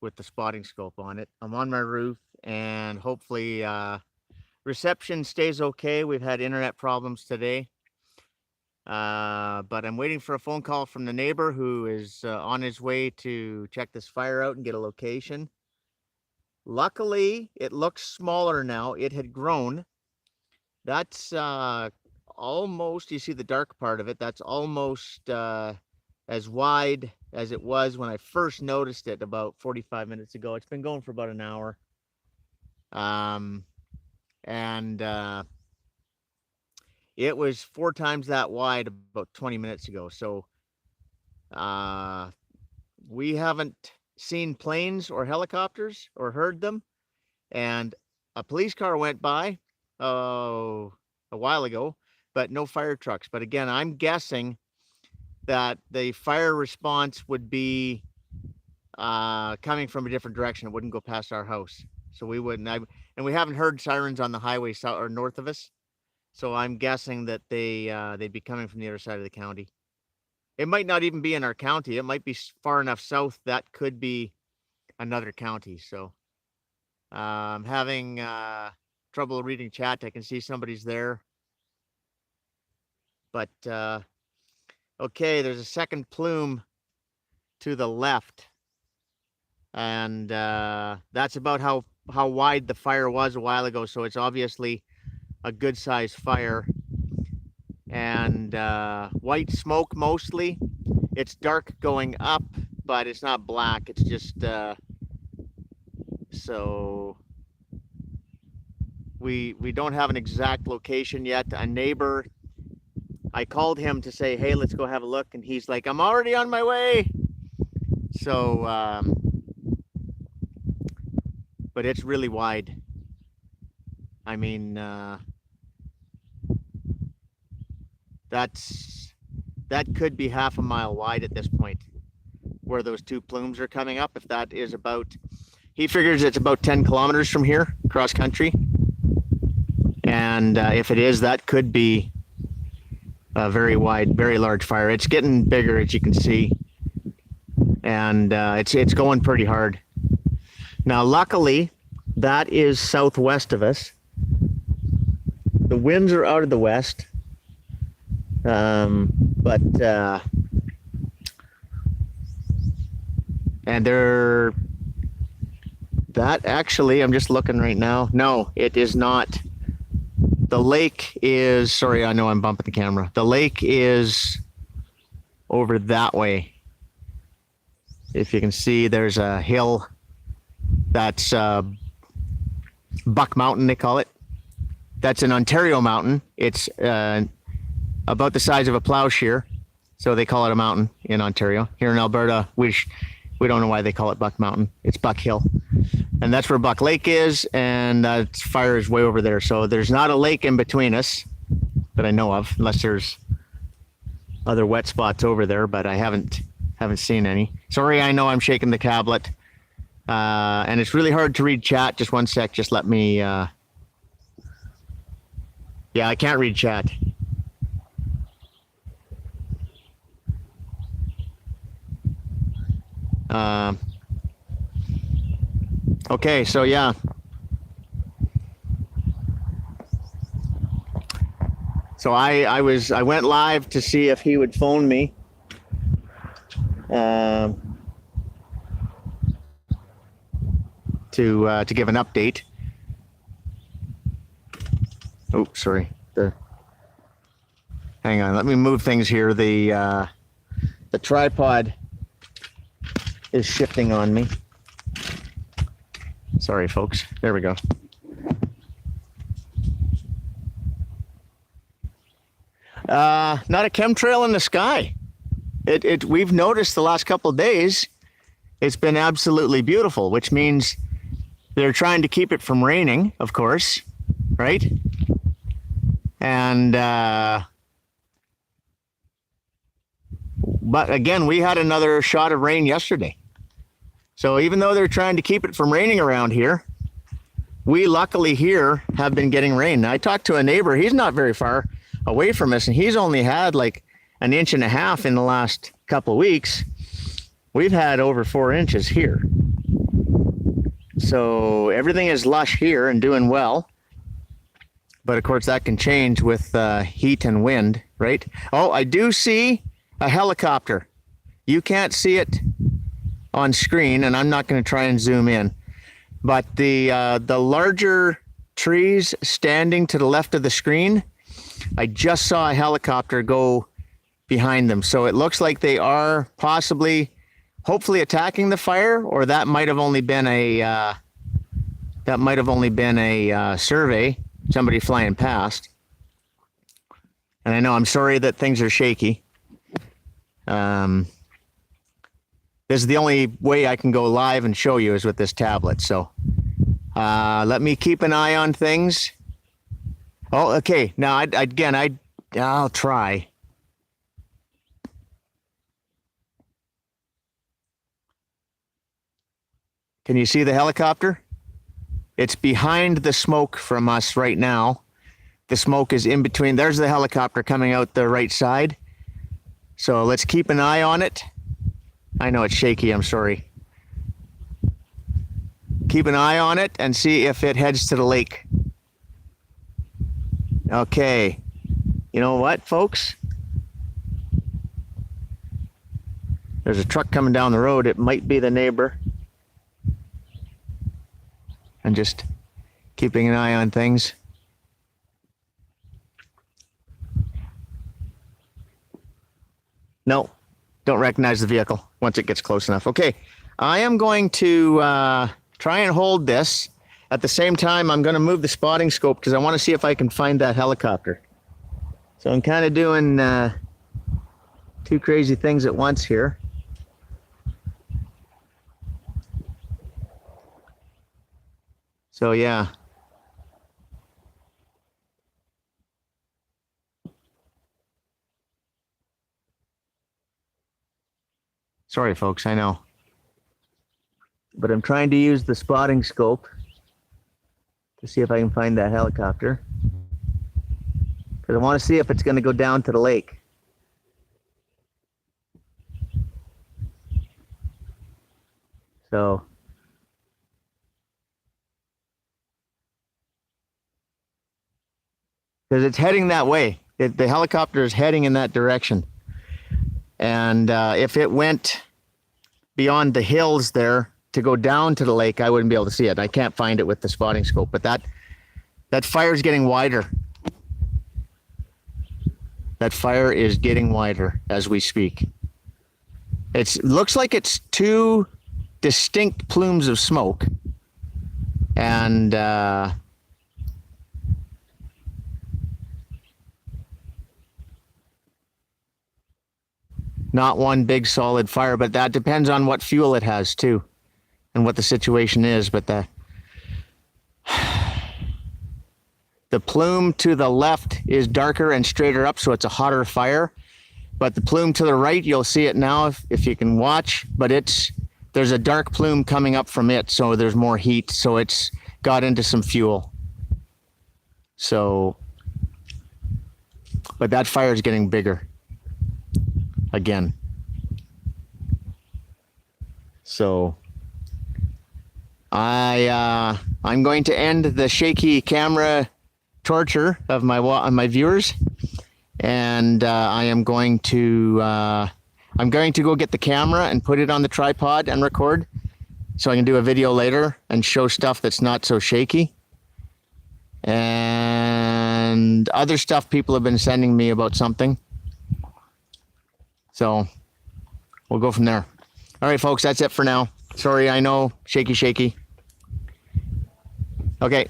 with the spotting scope on it. I'm on my roof, and hopefully reception stays okay. We've had internet problems today. But I'm waiting for a phone call from the neighbor who is on his way to check this fire out and get a location. Luckily, it looks smaller now. It had grown. That's almost, you see the dark part of it, that's almost as wide as it was when I first noticed it about 45 minutes ago. It's been going for about an hour. And it was 4 times that wide about 20 minutes ago. So we haven't seen planes or helicopters or heard them. And a police car went by a while ago, but no fire trucks. But again, I'm guessing that the fire response would be coming from a different direction. It wouldn't go past our house. So we wouldn't. And we haven't heard sirens on the highway south or north of us. So I'm guessing that they'd be coming from the other side of the county. It might not even be in our county. It might be far enough south that could be another county. So I'm having trouble reading chat. I can see somebody's there. But okay, there's a second plume to the left. And that's about how wide the fire was a while ago. So it's obviously a good sized fire. And white smoke mostly. It's dark going up, but it's not black. It's just so we don't have an exact location yet. A neighbor, I called him to say, hey, let's go have a look, and he's like, I'm already on my way. So but it's really wide. I mean, that could be half a mile wide at this point, where those 2 plumes are coming up. If that is about, he figures it's about 10 kilometers from here, cross country. And if it is, that could be a very wide, very large fire. It's getting bigger, as you can see. And it's going pretty hard. Now, luckily, that is southwest of us. The winds are out of the west. But and that actually, I'm just looking right now. No, it is not. The lake is, sorry, I know I'm bumping the camera. The lake is over that way. If you can see, there's a hill. That's Buck Mountain, they call it. That's an Ontario mountain. It's about the size of a plowshare, so they call it a mountain in Ontario. Here in Alberta, we don't know why they call it Buck Mountain. It's Buck Hill, and that's where Buck Lake is, and that fire is way over there. So there's not a lake in between us that I know of, unless there's other wet spots over there, but I haven't seen any. Sorry, I know I'm shaking the tablet, and it's really hard to read chat. Just one sec, just let me, yeah, I can't read chat. Okay, so yeah. So I went live to see if he would phone me. To give an update. Oh, sorry. Hang on, let me move things here. The tripod is shifting on me. Sorry, folks. There we go. Not a chemtrail in the sky. We've noticed the last couple of days, it's been absolutely beautiful, which means they're trying to keep it from raining, of course, right? And but again, we had another shot of rain yesterday. So even though they're trying to keep it from raining around here, we luckily here have been getting rain. Now, I talked to a neighbor. He's not very far away from us, and he's only had like 1.5 inches in the last couple of weeks. We've had over 4 inches here. So everything is lush here and doing well. But of course that can change with heat and wind, right? Oh, I do see a helicopter. You can't see it on screen, and I'm not going to try and zoom in. But the larger trees standing to the left of the screen, I just saw a helicopter go behind them. So it looks like they are possibly, hopefully attacking the fire, or that might have only been a survey, somebody flying past. And I know, I'm sorry that things are shaky. This is the only way I can go live and show you is with this tablet. So let me keep an eye on things. Oh, okay. Now, I'll try. Can you see the helicopter? It's behind the smoke from us right now. The smoke is in between. There's the helicopter coming out the right side. So let's keep an eye on it. I know it's shaky, I'm sorry. Keep an eye on it and see if it heads to the lake. Okay. You know what, folks? There's a truck coming down the road. It might be the neighbor. And just keeping an eye on things. No, don't recognize the vehicle once it gets close enough. Okay, I am going to try and hold this. At the same time, I'm going to move the spotting scope because I want to see if I can find that helicopter. So I'm kind of doing two crazy things at once here. So yeah. Sorry, folks, I know. But I'm trying to use the spotting scope to see if I can find that helicopter. Because I want to see if it's going to go down to the lake. So because it's heading that way. The helicopter is heading in that direction. And if it went beyond the hills there to go down to the lake, I wouldn't be able to see it. I can't find it with the spotting scope, but that fire is getting wider. That fire is getting wider as we speak. It looks like it's two distinct plumes of smoke. And not one big solid fire, but that depends on what fuel it has too and what the situation is. But the plume to the left is darker and straighter up, so it's a hotter fire. But the plume to the right, you'll see it now if you can watch, but there's a dark plume coming up from it, so there's more heat, so it's got into some fuel. So, but that fire is getting bigger again. So I'm going to end the shaky camera torture of my viewers, and I'm going to go get the camera and put it on the tripod and record, so I can do a video later and show stuff that's not so shaky, and other stuff people have been sending me about something. So we'll go from there. All right, folks, that's it for now. Sorry, I know, shaky. Okay.